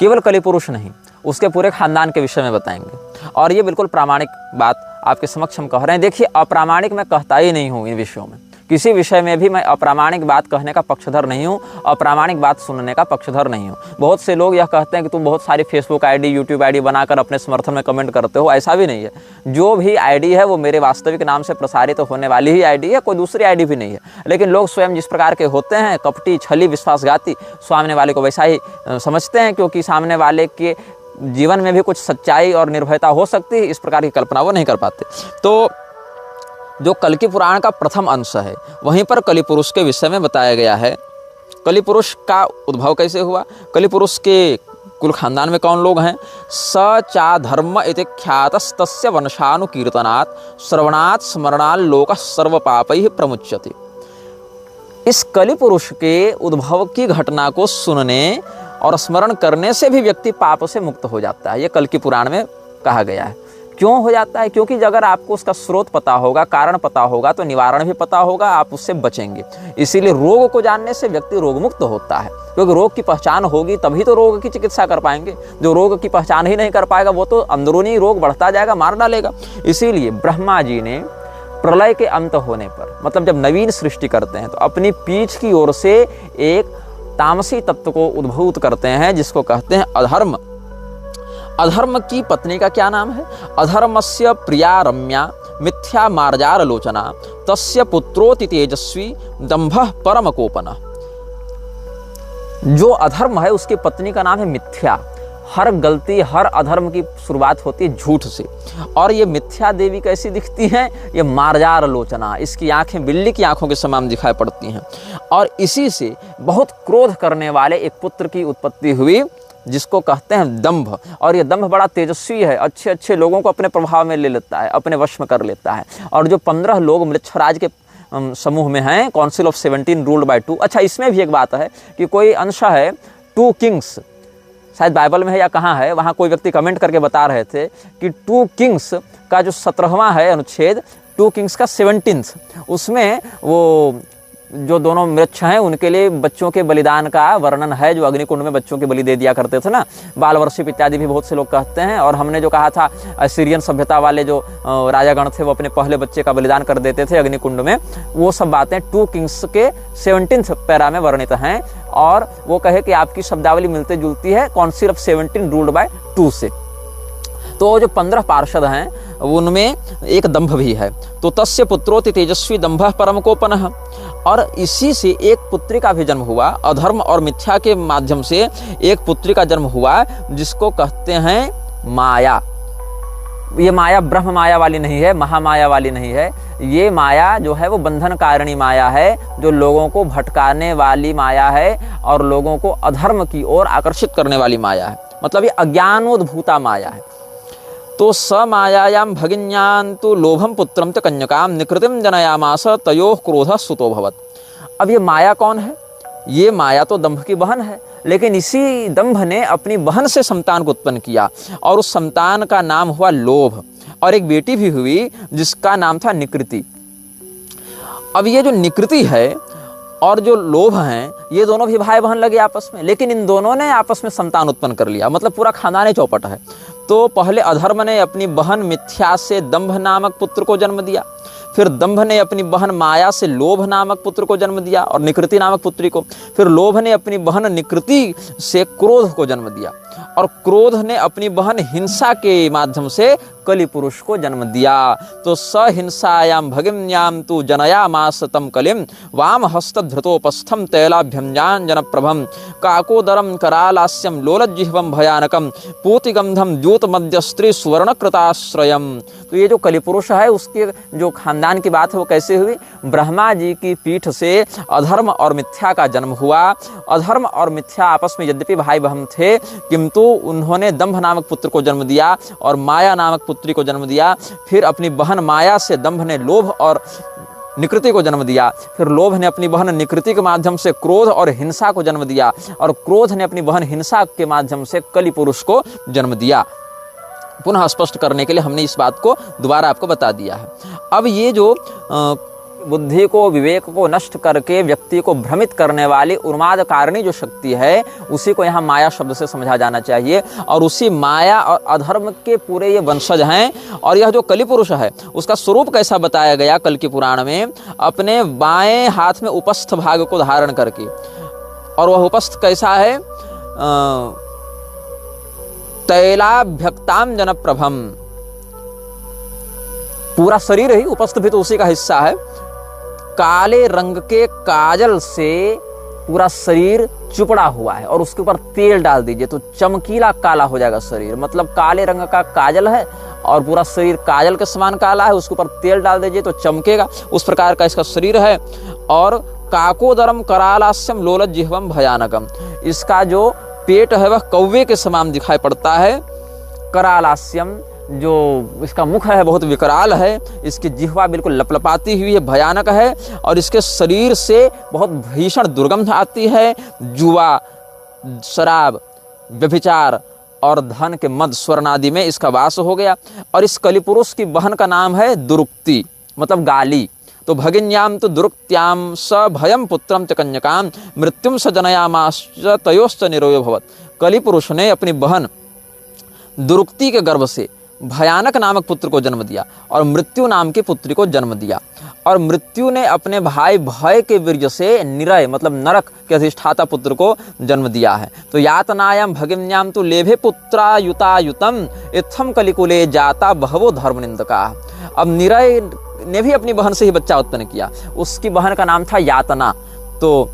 केवल कलिपुरुष नहीं, उसके पूरे खानदान के विषय में बताएंगे। और ये बिल्कुल प्रामाणिक बात आपके समक्ष हम कह रहे हैं। देखिए, अप्रामाणिक मैं कहता ही नहीं हूँ इन विषयों में, किसी विषय में भी मैं अप्रामाणिक बात कहने का पक्षधर नहीं हूँ, अप्रामाणिक बात सुनने का पक्षधर नहीं हूँ। बहुत से लोग यह कहते हैं कि तुम बहुत सारी फेसबुक आईडी, यूट्यूब आईडी बनाकर अपने समर्थन में कमेंट करते हो। ऐसा भी नहीं है। जो भी आईडी है वो मेरे वास्तविक नाम से प्रसारित होने वाली ही आईडी है, कोई दूसरी आईडी भी नहीं है। लेकिन लोग स्वयं जिस प्रकार के होते हैं, कपटी, छली, विश्वासघाती, सामने वाले को वैसा ही समझते हैं, क्योंकि सामने वाले के जीवन में भी कुछ सच्चाई और निर्भयता हो सकती है, इस प्रकार की कल्पना वो नहीं कर पाते। तो जो कल्कि पुराण का प्रथम अंश है, वहीं पर कलिपुरुष के विषय में बताया गया है। कलिपुरुष का उद्भव कैसे हुआ, कलिपुरुष के कुल खानदान में कौन लोग हैं। स चा धर्म इति ख्यातस्तस्य वंशानुकीर्तनात् श्रवणात् स्मरणात् लोकः सर्व पापैः प्रमुच्यते। इस कलिपुरुष के उद्भव की घटना को सुनने और स्मरण करने से भी व्यक्ति पाप से मुक्त हो जाता है। ये कल्कि पुराण में कहा गया है। क्यों हो जाता है? क्योंकि अगर आपको उसका स्रोत पता होगा, कारण पता होगा, तो निवारण भी पता होगा, आप उससे बचेंगे। इसीलिए रोग को जानने से व्यक्ति रोगमुक्त होता है, क्योंकि रोग की पहचान होगी तभी तो रोग की चिकित्सा कर पाएंगे। जो रोग की पहचान ही नहीं कर पाएगा वो तो अंदरूनी रोग बढ़ता जाएगा, मार डालेगा। इसीलिए ब्रह्मा जी ने प्रलय के अंत होने पर, मतलब जब नवीन सृष्टि करते हैं, तो अपनी पीठ की ओर से एक तामसी तत्व को उद्भूत करते हैं, जिसको कहते हैं अधर्म। अधर्म की पत्नी का क्या नाम है? अधर्मस्य प्रिया रम्या मिथ्या मार्जार लोचना तस्य पुत्रोति तेजस्वी दंभः परम कोपना। जो अधर्म है उसकी पत्नी का नाम है मिथ्या। हर गलती, हर अधर्म की शुरुआत होती है झूठ से। और ये मिथ्या देवी कैसी दिखती हैं? ये मार्जार लोचना, इसकी आंखें बिल्ली की आंखों के समान दिखाई पड़ती हैं। और इसी से बहुत क्रोध करने वाले एक पुत्र की उत्पत्ति हुई, जिसको कहते हैं दंभ। और ये दंभ बड़ा तेजस्वी है, अच्छे अच्छे लोगों को अपने प्रभाव में ले लेता है, अपने वश में कर लेता है। और जो 15 लोग मृच्छराज के समूह में हैं, काउंसिल ऑफ 17 रूल्ड बाय 2। अच्छा, इसमें भी एक बात है कि कोई अंश है 2 किंग्स, शायद बाइबल में है या कहाँ है, वहाँ कोई व्यक्ति कमेंट करके बता रहे थे कि 2 किंग्स का जो 17वां है अनुच्छेद, 2 किंग्स का 17th, उसमें वो जो दोनों मृक्ष हैं उनके लिए बच्चों के बलिदान का वर्णन है, जो अग्निकुंड में बच्चों के बलि दे दिया करते थे ना, बाल वर्षिप इत्यादि भी बहुत से लोग कहते हैं। और हमने जो कहा था सीरियन सभ्यता वाले जो राजागण थे वो अपने पहले बच्चे का बलिदान कर देते थे अग्निकुंड में, वो सब बातें 2 किंग्स के 17th पैरा में वर्णित हैं। और वो कहे कि आपकी शब्दावली मिलती जुलती है काउंसिल ऑफ 17 रूल्ड बाय 2 से। तो जो 15 पार्षद हैं उनमें एक दंभ भी है। तो तस्य पुत्रोति तेजस्वी दंभः परम कोपनः। और इसी से एक पुत्री का भी जन्म हुआ, अधर्म और मिथ्या के माध्यम से एक पुत्री का जन्म हुआ, जिसको कहते हैं माया। ये माया ब्रह्म माया वाली नहीं है, महामाया वाली नहीं है। ये माया जो है वो बंधन कारिणी माया है, जो लोगों को भटकाने वाली माया है और लोगों को अधर्म की ओर आकर्षित करने वाली माया है। मतलब ये अज्ञानोद्भूता माया है। तो स मायायां भगिन्यां तु लोभम पुत्रम च कन्यकाम निकृतिम जनयामास तयोः क्रोधः सुतो भवत्। अब ये माया कौन है? ये माया तो दंभ की बहन है, लेकिन इसी दंभ ने अपनी बहन से संतान को उत्पन्न किया और उस संतान का नाम हुआ लोभ। और एक बेटी भी हुई जिसका नाम था निकृति। अब ये जो निकृति है और जो लोभ हैं, ये दोनों भी भाई बहन लगे आपस में, लेकिन इन दोनों ने आपस में संतान उत्पन्न कर लिया, मतलब पूरा खानदानी चौपट है। तो पहले अधर्म ने अपनी बहन मिथ्या से दंभ नामक पुत्र को जन्म दिया, फिर दंभ ने अपनी बहन माया से लोभ नामक पुत्र को जन्म दिया और निकृति नामक पुत्री को, फिर लोभ ने अपनी बहन निकृति से क्रोध को जन्म दिया और क्रोध ने अपनी बहन हिंसा के माध्यम से कलि पुरुष को जन्म दिया। तो स हिंसायां भगिन्यां तु जनयामास तम कलिम वाम हस्तधृतोपस्थम तैलाभ्यंजान जनप्रभम काकोदरम करालास्यम लोलज्जिह्वम भयानकम पूतिगंधम द्यूत मध्य स्त्री सुवर्णकृताश्रयम। तो ये जो कलि पुरुष है उसके जो खानदान की बात है वो कैसे हुई? ब्रह्मा जी की पीठ से अधर्म और मिथ्या का जन्म हुआ। अधर्म और मिथ्या आपस में यद्यपि भाई बहन थे, किंतु उन्होंने दंभ नामक पुत्र को जन्म दिया और माया नामक पुत्री को जन्म दिया। फिर अपनी बहन माया से दंभ ने लोभ और निकृति को जन्म दिया, फिर लोभ ने अपनी बहन निकृति के माध्यम से क्रोध और हिंसा को जन्म दिया और क्रोध ने अपनी बहन हिंसा के माध्यम से कलि पुरुष को जन्म दिया। पुनः स्पष्ट करने के लिए हमने इस बात को दोबारा आपको बता दिया है। अब ये जो बुद्धि को, विवेक को नष्ट करके व्यक्ति को भ्रमित करने वाली उन्माद कारिणी जो शक्ति है, उसी को यहाँ माया शब्द से समझा जाना चाहिए। और उसी माया और अधर्म के पूरे ये वंशज हैं। और यह जो कलि पुरुष है उसका स्वरूप कैसा बताया गया कल के पुराण में? अपने बाएं हाथ में उपस्थ भाग को धारण करके। और वह उपस्थ कैसा है? तैलाभ्यक्ताम जनप्रभम। पूरा शरीर ही, उपस्थ भी तो उसी का हिस्सा है। काले रंग के काजल से पूरा शरीर चुपड़ा हुआ है और उसके ऊपर तेल डाल दीजिए तो चमकीला काला हो जाएगा शरीर। मतलब काले रंग का काजल है और पूरा शरीर काजल के समान काला है, उसके ऊपर तेल डाल दीजिए तो चमकेगा, उस प्रकार का इसका शरीर है। और काकोदरम करालास्यम लोलज्जिह्वम भयानकम। इसका जो पेट है वह कौवे के समान दिखाई पड़ता है। करालास्यम, जो इसका मुख है बहुत विकराल है, इसकी जिह्वा बिल्कुल लपलपाती हुई है, भयानक है। और इसके शरीर से बहुत भीषण दुर्गंध आती है। जुआ, शराब, व्यभिचार और धन के मद स्वर्ण आदि में इसका वास हो गया। और इस कलिपुरुष की बहन का नाम है दुरुक्ति, मतलब गाली। तो भगिन्याम तो दुरुक्त्याम स भयम पुत्रम च कन्यकाम मृत्युम स जनयामाश्च तयोश्च निरोयो भवत्। कलिपुरुष ने अपनी बहन दुरुक्ति के गर्भ से भयानक नामक पुत्र को जन्म दिया और मृत्यु नाम की पुत्री को जन्म दिया। और मृत्यु ने अपने भाई भय के वीर्य से निरय मतलब नरक के अधिष्ठाता पुत्र को जन्म दिया है। तो यातनायाम भगिन्याम तो लेभे पुत्रा युतायुतम इत्थम कलिकुले जाता बहवो धर्म निंदका। अब निरय ने भी अपनी बहन से ही बच्चा उत्पन्न किया, उसकी बहन का नाम था यातना। तो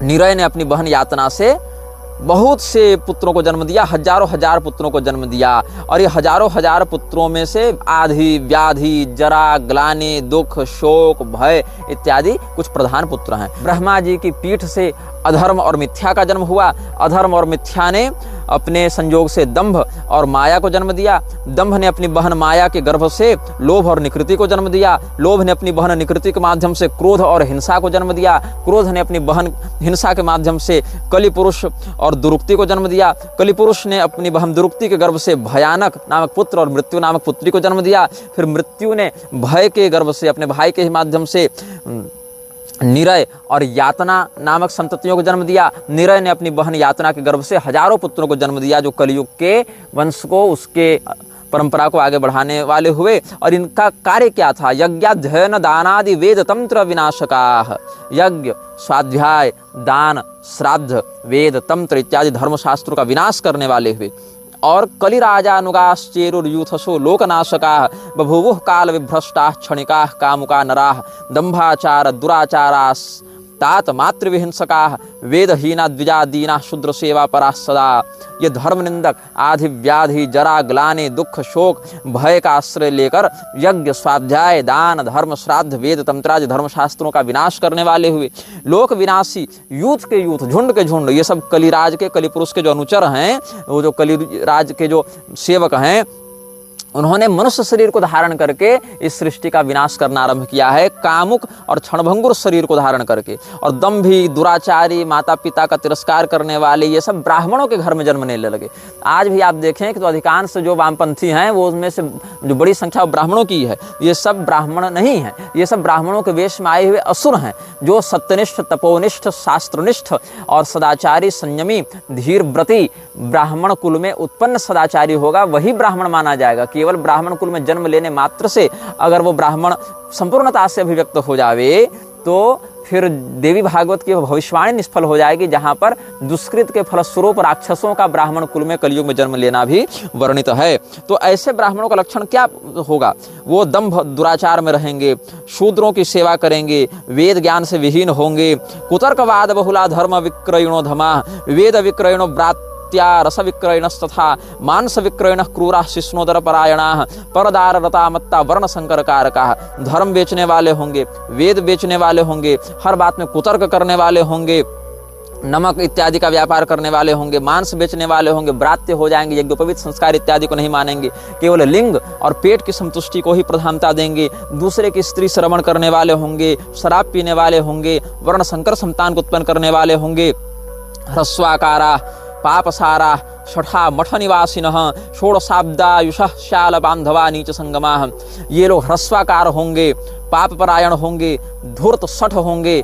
निरय ने अपनी बहन यातना से बहुत से पुत्रों को जन्म दिया, हजारों हजार पुत्रों को जन्म दिया। और ये हजारों हजार पुत्रों में से आधि, व्याधि, जरा, ग्लानि, दुख, शोक, भय इत्यादि कुछ प्रधान पुत्र हैं। ब्रह्मा जी की पीठ से अधर्म और मिथ्या का जन्म हुआ। अधर्म और मिथ्या ने अपने संयोग से दंभ और माया को जन्म दिया। दंभ ने अपनी बहन माया के गर्भ से लोभ और निकृति को जन्म दिया। लोभ ने अपनी बहन निकृति के माध्यम से क्रोध और हिंसा को जन्म दिया। क्रोध ने अपनी बहन हिंसा के माध्यम से कलि पुरुष और दुरुक्ति को जन्म दिया। कलि पुरुष ने अपनी बहन दुरुक्ति के गर्भ से भयानक नामक पुत्र और मृत्यु नामक पुत्री को जन्म दिया। फिर मृत्यु ने भय के गर्भ से अपने भाई के माध्यम से निरय और यातना नामक संततियों को जन्म दिया। निरय ने अपनी बहन यातना के गर्भ से हजारों पुत्रों को जन्म दिया, जो कलयुग के वंश को, उसके परंपरा को आगे बढ़ाने वाले हुए। और इनका कार्य क्या था? यज्ञाध्ययन दानादि वेद तंत्र विनाशकाः। यज्ञ, स्वाध्याय, दान, श्राद्ध, वेद, तंत्र इत्यादि धर्मशास्त्रों का विनाश करने वाले हुए। और कलिराजानुगाश्चेरुर्यूथसो लोकनाशकाः बभूवुः काल विभ्रष्टाः क्षणिकाः कामुका नराः दंभाचार दुराचारास्तात मातृविहिंसकाः वेदहीना द्विजादीना शूद्र सेवा पराः सदा। ये धर्म निंदक आधि, व्याधि, जरा, ग्लानि, दुख, शोक, भय का आश्रय लेकर यज्ञ, स्वाध्याय, दान, धर्म, श्राद्ध, वेद, तंत्रादि धर्मशास्त्रों का विनाश करने वाले हुए। लोक विनाशी यूथ के यूथ, झुंड के झुंड, ये सब कलिराज के, कलिपुरुष के जो अनुचर हैं, वो जो कलिराज के जो सेवक हैं, उन्होंने मनुष्य शरीर को धारण करके इस सृष्टि का विनाश करना आरंभ किया है, कामुक और क्षणभंगुर शरीर को धारण करके। और दंभी, दुराचारी, माता पिता का तिरस्कार करने वाले, ये सब ब्राह्मणों के घर में जन्मने लगे। आज भी आप देखें कि तो अधिकांश जो वामपंथी हैं, वो उसमें से जो बड़ी संख्या ब्राह्मणों की है। ये सब ब्राह्मण नहीं है, ये सब ब्राह्मणों के वेश में आए हुए असुर हैं, जो सत्यनिष्ठ, तपोनिष्ठ, शास्त्रनिष्ठ और सदाचारी, संयमी, धीर व्रती ब्राह्मण कुल में उत्पन्न सदाचारी होगा, वही ब्राह्मण माना जाएगा। केवल ब्राह्मण कुल में जन्म लेने मात्र से अगर वो ब्राह्मण संपूर्णता से अभिव्यक्त हो जावे, तो फिर देवी भागवत की भविष्यवाणी निष्फल हो जाएगी, जहां पर दुष्कृत के फलस्वरूप राक्षसों का ब्राह्मण कुल में कलयुग में जन्म लेना भी वर्णित है। तो ऐसे ब्राह्मणों का लक्षण क्या होगा? वो दंभ दुराचार में रहेंगे, शूद्रों की सेवा करेंगे, वेद ज्ञान से विहीन होंगे, कुतर्कवाद बहुला धर्म विक्रयणो धमा, वेद विक्रयणो ब्रात रस विक्रयणस्तथा मांस विक्रयण क्रूरा शिष्णोदर परायणाः परदार रता मत्ता वर्ण संकर कारकाः। धर्म बेचने वाले होंगे, वेद बेचने वाले होंगे, हर बात में कुतर्क करने वाले होंगे, नमक इत्यादि का व्यापार करने वाले होंगे, मांस बेचने वाले होंगे, ब्रात्य हो जाएंगे, यज्ञोपवीत संस्कार इत्यादि को नहीं मानेंगे, केवल लिंग और पेट की संतुष्टि को ही प्रधानता देंगे, दूसरे की स्त्री श्रवण करने वाले होंगे, शराब पीने वाले होंगे, वर्ण संकर संतान को उत्पन्न करने वाले होंगे, ह्रस्वाकारा पापसारा षठा मठ निवासिनः षोडशाब्दायुषः शाल बांधवा नीच संगमाः। ये लोग ह्रस्वाकार होंगे, पाप परायण होंगे, धूर्त शठ होंगे,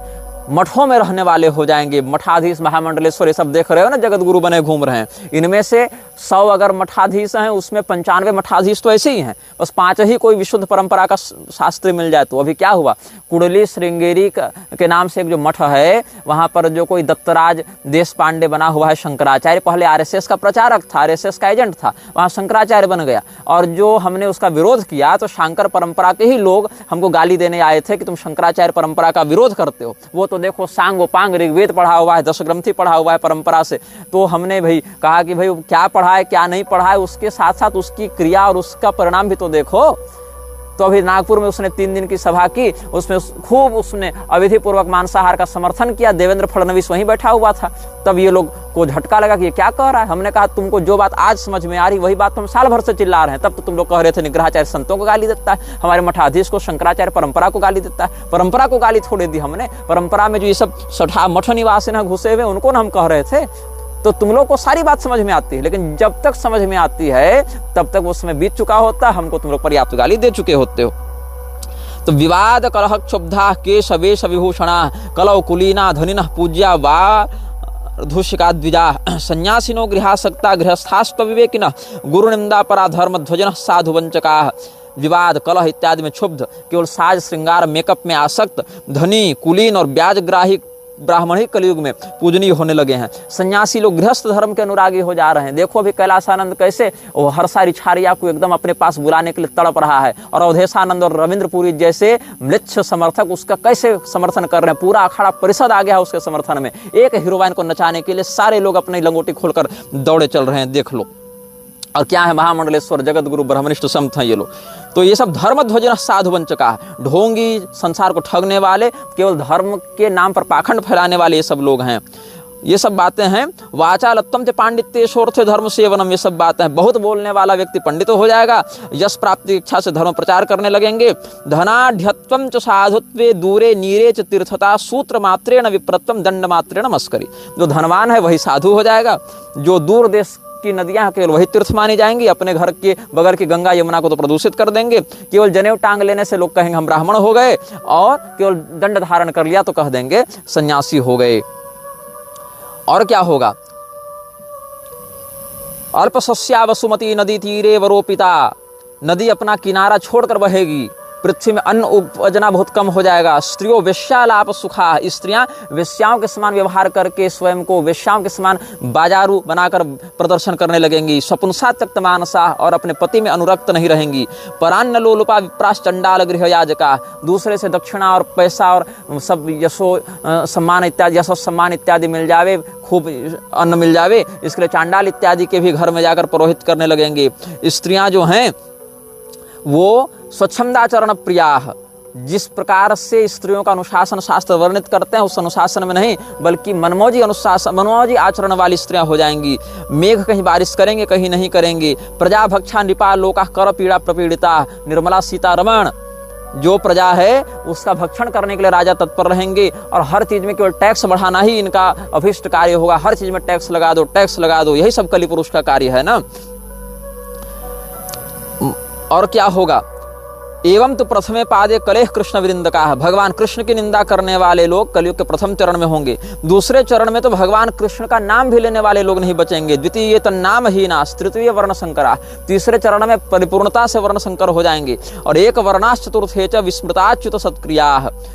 मठों में रहने वाले हो जाएंगे। मठाधीश, महामंडलेश्वर, ये सब देख रहे हो ना, जगत गुरु बने घूम रहे हैं। इनमें से 100 अगर मठाधीश हैं, उसमें 95 मठाधीश तो ऐसे ही हैं, बस 5 ही कोई विशुद्ध परंपरा का शास्त्री मिल जाए। तो अभी क्या हुआ, कुंडली श्रृंगेरी के नाम से एक जो मठ है, वहाँ पर जो कोई दत्तराज देश पांडे बना हुआ है, शंकराचार्य, पहले आरएसएस का प्रचारक था, आरएसएस का एजेंट था, वहाँ शंकराचार्य बन गया। और जो हमने उसका विरोध किया, तो शंकर परंपरा के ही लोग हमको गाली देने आए थे कि तुम शंकराचार्य परंपरा का विरोध करते हो। वो तो देखो सांगोपांग ऋग्वेद पढ़ा हुआ है, 10 ग्रंथि पढ़ा हुआ है परंपरा से। तो हमने भाई कहा कि भाई क्या पढ़ा है क्या नहीं पढ़ा है, उसके साथ साथ उसकी क्रिया और उसका परिणाम भी तो देखो। तो अभी नागपुर में उसने 3 दिन की सभा की, उसमें खूब उसने अविधि पूर्वक मांसाहार का समर्थन किया। देवेंद्र फडणवीस वहीं बैठा हुआ था। तब ये लोग को झटका लगा कि ये क्या कह रहा है। हमने कहा तुमको जो बात आज समझ में आ रही वही बात तुम साल भर से चिल्ला रहे हैं। तब तो तुम लोग कह रहे थे निग्रहाचार्य संतों को गाली देता है, हमारे मठाधीश को, शंकराचार्य परंपरा को गाली देता है। परंपरा को गाली थोड़ी दी हमने, परंपरा में जो ये सब सठा मठ निवासी न घुसे हुए उनको ना हम कह रहे थे। तो तुम लोग को सारी बात समझ में आती है, लेकिन जब तक समझ में आती है तब तक वो समय बीत चुका होता है, हमको तुम लोग पर्याप्त गाली दे चुके होते हो। तो विवाद कलह क्षुब्धा केश वेश विभूषणा कलौ कुलीना धनिनः पूज्या वा धूषिका द्विजा संन्यासिनो गृहासक्ता गृहस्थास्त्व विवेकिनः गुरु निंदा परा धर्म ध्वजनः साधु वंचका। विवाद कलह इत्यादि में क्षुब्ध, केवल साज श्रृंगार मेकअप में आसक्त, धनी कुलीन और ब्याजग्राही ब्राह्मण ही कलयुग में पूजनीय होने लगे हैं। सन्यासी लोग गृहस्थ धर्म के अनुरागी हो जा रहे हैं। देखो अभी कैलासानंद कैसे वो हर्षा छारिया को एकदम अपने पास बुलाने के लिए तड़प रहा है, और अवधेशानंद और रविंद्रपुरी जैसे म्लेच्छ समर्थक उसका कैसे समर्थन कर रहे हैं। पूरा अखाड़ा परिषद आ गया है उसके समर्थन में। एक हीरोइन को नचाने के लिए सारे लोग अपनी लंगोटी खोलकर दौड़े चल रहे हैं, देख लो। और क्या है, महामंडलेश्वर जगत गुरु ब्रह्मनिष्ठ संत हैं ये लोग। तो ये सब धर्म ध्वजन साधु वंचका, ढोंगी, संसार को ठगने वाले, केवल धर्म के नाम पर पाखंड फैलाने वाले ये सब लोग हैं। ये सब बातें हैं। वाचालत्तम च पांडित्य शोर्थ धर्म सेवनम, ये सब बातें हैं। बहुत बोलने वाला व्यक्ति पंडित हो जाएगा, यश प्राप्ति की इच्छा से धर्म प्रचार करने लगेंगे। धनाढ्यत्वम च साधुत्वे दूरे नीरे च तीर्थता सूत्र मात्रेण विप्रत्वम दंड मात्रेण मस्करी। जो धनवान है वही साधु हो जाएगा, जो दूर देश की नदियां केवल वही तीर्थ मानी जाएंगी, अपने घर के बगल की गंगा यमुना को तो प्रदूषित कर देंगे। केवल जनेऊ टांग लेने से लोग कहेंगे हम ब्राह्मण हो गए, और केवल दंड धारण कर लिया तो कह देंगे सन्यासी हो गए। और क्या होगा, अल्पसस्या वसुमती नदी तीरे वरोपिता, नदी अपना किनारा छोड़कर बहेगी, पृथ्वी में अन्न उपजना बहुत कम हो जाएगा। स्त्रियों वेश्यालाप सुखा, स्त्रियां वेश्याओं के समान व्यवहार करके स्वयं को वेश्याओं के समान बाजारू बनाकर प्रदर्शन करने लगेंगी। सपुंसा त्यक्त मानसा, और अपने पति में अनुरक्त नहीं रहेंगी। परान्न लोलुपा विप्राश चंडाल गृह याजका, दूसरे से दक्षिणा और पैसा और सब यशो सम्मान इत्यादि, यशो सम्मान इत्यादि मिल जावे, खूब अन्न मिल जावे, इसके लिए चांडाल इत्यादि के भी घर में जाकर पुरोहित करने लगेंगे। स्त्रियां जो हैं वो स्वच्छंदाचरण प्रिया, जिस प्रकार से स्त्रियों का अनुशासन शास्त्र वर्णित करते हैं उस अनुशासन में नहीं, बल्कि मनमौजी अनुशासन मनमौजी आचरण वाली स्त्रियां हो जाएंगी। मेघ कहीं बारिश करेंगे कहीं नहीं करेंगे। प्रजा भक्षा नृपा लोका कर पीड़ा प्रपीड़िता, निर्मला सीतारमण, जो प्रजा है उसका भक्षण करने के लिए राजा तत्पर रहेंगे, और हर चीज में केवल टैक्स बढ़ाना ही इनका अभिष्ट कार्य होगा। हर चीज में टैक्स लगा दो, टैक्स लगा दो, यही सब कली पुरुष का कार्य है ना। और क्या होगा, एवं तो प्रथमे पादे कलेह कृष्ण वृंदका, भगवान कृष्ण की निंदा करने वाले लोग कलयुग के प्रथम चरण में होंगे। दूसरे चरण में तो भगवान कृष्ण का नाम भी लेने वाले लोग नहीं बचेंगे। द्वितीय तन्नाम हीना, तृतीय वर्ण संकरा, तीसरे चरण में परिपूर्णता से वर्ण संकर हो जाएंगे। और एक वर्णाश चतुर्थे च विस्मृताच्युत सत्क्रिया,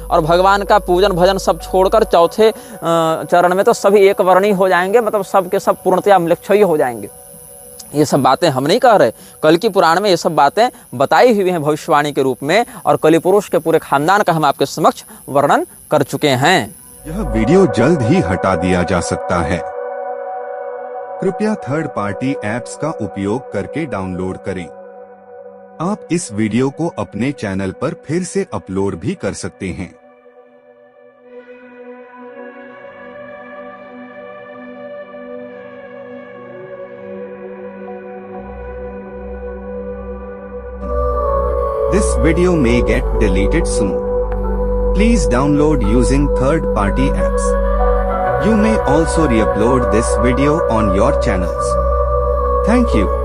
और भगवान का पूजन भजन सब छोड़कर चौथे चरण में तो सभी एक वर्णी हो जाएंगे, मतलब सब के सब पूर्णतया म्लेच्छयी हो जाएंगे। ये सब बातें हम नहीं कह रहे, कल की पुराण में ये सब बातें बताई हुई हैं भविष्यवाणी के रूप में, और कली पुरुष के पूरे खानदान का हम आपके समक्ष वर्णन कर चुके हैं। यह वीडियो जल्द ही हटा दिया जा सकता है, कृपया थर्ड पार्टी ऐप्स का उपयोग करके डाउनलोड करें। आप इस वीडियो को अपने चैनल पर फिर से अपलोड भी कर सकते हैं। This video may get deleted soon. Please download using third-party apps. You may also re-upload this video on your channels. Thank you.